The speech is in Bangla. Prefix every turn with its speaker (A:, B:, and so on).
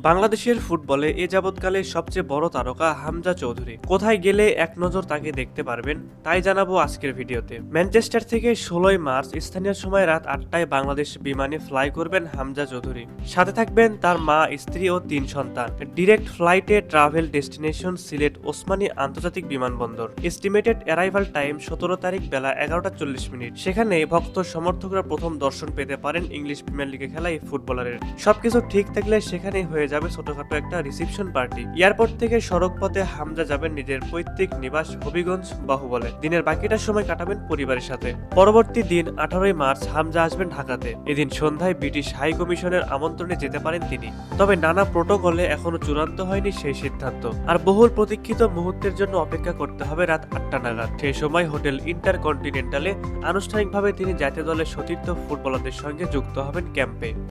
A: বাংলাদেশের ফুটবলে এ যাবৎকালে সবচেয়ে বড় তারকা হামজা চৌধুরী। কোথায় গেলে এক নজর তাকে দেখতে পারবেন তাই জানাবো আজকের ভিডিওতে। ম্যানচেস্টার থেকে 16 মার্চ স্থানীয় সময় রাত 8টায় বাংলাদেশ বিমানে ফ্লাই করবেন হামজা চৌধুরী। সাথে থাকবেন তার মা, স্ত্রী ও 3 সন্তান। ডিরেক্ট ফ্লাইটে ট্রাভেল ডেস্টিনেশন সিলেট ওসমানী আন্তর্জাতিক বিমানবন্দর। এস্টিমেটেড অ্যারাইভাল টাইম 17 তারিখ বেলা 11টা 40 মিনিট। সেখানে ভক্ত সমর্থকরা প্রথম দর্শন পেতে পারেন ইংলিশ প্রিমিয়ার লিগে খেলা এই ফুটবলারের। সবকিছু ঠিক থাকলে সেখানে হয়ে যাবে ছোটখাটো একটা রিসেপশন পার্টি। এয়ারপোর্ট থেকে সড়ক পথে হামজা যাবেন নিজের পৈতৃক নিবাস হবিগঞ্জ বাহুবলে। দিনের বাকিটা সময় কাটাবেন পরিবারের সাথে। পরবর্তী দিন 18 মার্চ হামজা আসবেন ঢাকাতে। এদিন সন্ধ্যায় ব্রিটিশ হাই কমিশনের আমন্ত্রণে যেতে পারেন তিনি। তবে নানা প্রোটোকলে এখনো চূড়ান্ত হয়নি সেই সিদ্ধান্ত। আর বহুল প্রতীক্ষিত মুহূর্তের জন্য অপেক্ষা করতে হবে রাত 8টা নাগাদ। সেই সময় হোটেল ইন্টারকন্টিনেন্টালে আনুষ্ঠানিকভাবে তিনি জাতীয় দলের সতীর্থ ফুটবলারদের সঙ্গে যুক্ত হবেন ক্যাম্পে।